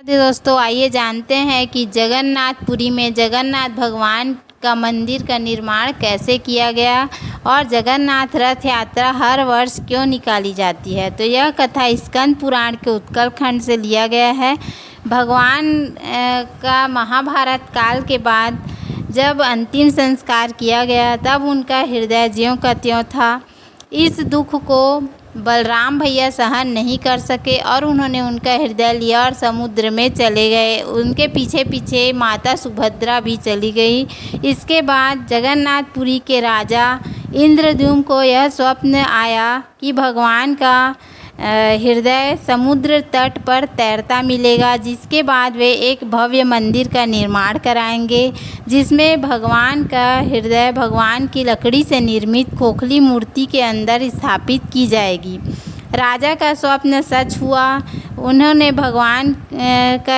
तो दोस्तों आइए जानते हैं कि जगन्नाथपुरी में जगन्नाथ भगवान का मंदिर का निर्माण कैसे किया गया और जगन्नाथ रथ यात्रा हर वर्ष क्यों निकाली जाती है। तो यह कथा स्कंद पुराण के उत्कल खंड से लिया गया है। भगवान का महाभारत काल के बाद जब अंतिम संस्कार किया गया तब उनका हृदय ज्यों का त्यों था। इस दुख को बलराम भैया सहन नहीं कर सके और उन्होंने उनका हृदय लिया और समुद्र में चले गए। उनके पीछे पीछे माता सुभद्रा भी चली गई। इसके बाद जगन्नाथपुरी के राजा इंद्रद्युम्न को यह स्वप्न आया कि भगवान का हृदय समुद्र तट पर तैरता मिलेगा, जिसके बाद वे एक भव्य मंदिर का निर्माण कराएंगे जिसमें भगवान का हृदय भगवान की लकड़ी से निर्मित खोखली मूर्ति के अंदर स्थापित की जाएगी। राजा का स्वप्न सच हुआ। उन्होंने भगवान का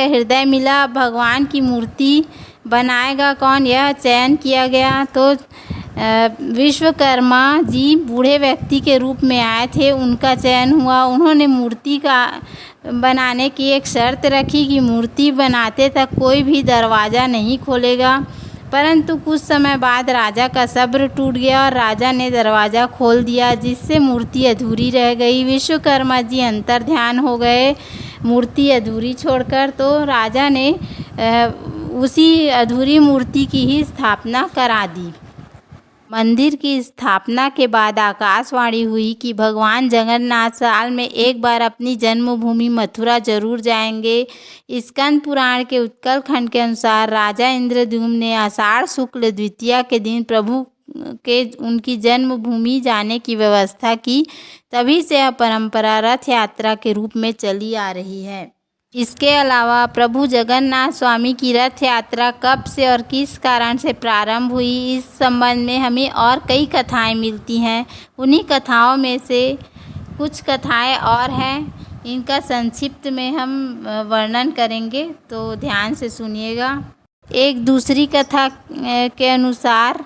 हृदय मिला। भगवान की मूर्ति बनाएगा कौन, यह चयन किया गया। तो विश्वकर्मा जी बूढ़े व्यक्ति के रूप में आए थे, उनका चयन हुआ। उन्होंने मूर्ति का बनाने की एक शर्त रखी कि मूर्ति बनाते तक कोई भी दरवाज़ा नहीं खोलेगा। परंतु कुछ समय बाद राजा का सब्र टूट गया और राजा ने दरवाज़ा खोल दिया, जिससे मूर्ति अधूरी रह गई। विश्वकर्मा जी अंतर्ध्यान हो गए मूर्ति अधूरी छोड़कर। तो राजा ने उसी अधूरी मूर्ति की ही स्थापना करा दी। मंदिर की स्थापना के बाद आकाशवाणी हुई कि भगवान जगन्नाथ साल में एक बार अपनी जन्मभूमि मथुरा जरूर जाएंगे। स्कंद पुराण के उत्कल खंड के अनुसार राजा इंद्रद्युम्न ने आषाढ़ शुक्ल द्वितीया के दिन प्रभु के उनकी जन्मभूमि जाने की व्यवस्था की। तभी से यह परंपरा रथ यात्रा के रूप में चली आ रही है। इसके अलावा प्रभु जगन्नाथ स्वामी की रथ यात्रा कब से और किस कारण से प्रारंभ हुई, इस संबंध में हमें और कई कथाएं मिलती हैं। उन्हीं कथाओं में से कुछ कथाएं और हैं, इनका संक्षिप्त में हम वर्णन करेंगे, तो ध्यान से सुनिएगा। एक दूसरी कथा के अनुसार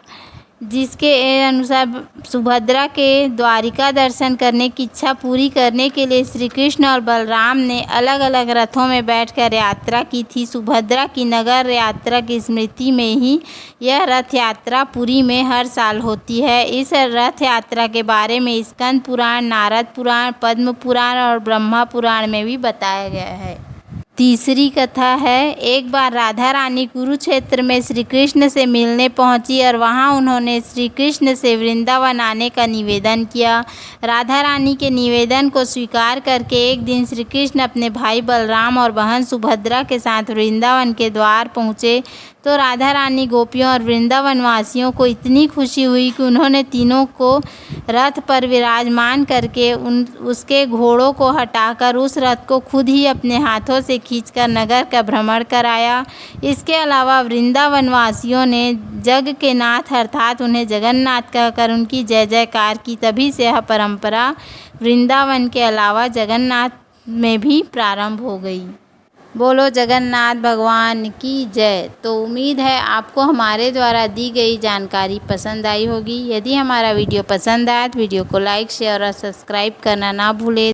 जिसके अनुसार सुभद्रा के द्वारिका दर्शन करने की इच्छा पूरी करने के लिए श्री कृष्ण और बलराम ने अलग अलग रथों में बैठकर यात्रा की थी। सुभद्रा की नगर यात्रा की स्मृति में ही यह रथ यात्रा पुरी में हर साल होती है। इस रथ यात्रा के बारे में स्कंद पुराण, नारद पुराण, पद्म पुराण और ब्रह्मा पुराण में भी बताया गया है। तीसरी कथा है, एक बार राधा रानी कुरुक्षेत्र में श्री कृष्ण से मिलने पहुंची और वहां उन्होंने श्री कृष्ण से वृंदावन आने का निवेदन किया। राधा रानी के निवेदन को स्वीकार करके एक दिन श्री कृष्ण अपने भाई बलराम और बहन सुभद्रा के साथ वृंदावन के द्वार पहुंचे। तो राधा रानी, गोपियों और वृंदावन वासियों को इतनी खुशी हुई कि उन्होंने तीनों को रथ पर विराजमान करके उसके घोड़ों को हटाकर उस रथ को खुद ही अपने हाथों से खींचकर नगर का भ्रमण कराया। इसके अलावा वृंदावन वासियों ने जग के नाथ अर्थात उन्हें जगन्नाथ कहकर उनकी जय जयकार की। तभी से यह परंपरा वृंदावन के अलावा जगन्नाथ में भी प्रारंभ हो गई। बोलो जगन्नाथ भगवान की जय। तो उम्मीद है आपको हमारे द्वारा दी गई जानकारी पसंद आई होगी। यदि हमारा वीडियो पसंद आया तो वीडियो को लाइक, शेयर और सब्सक्राइब करना ना भूलें।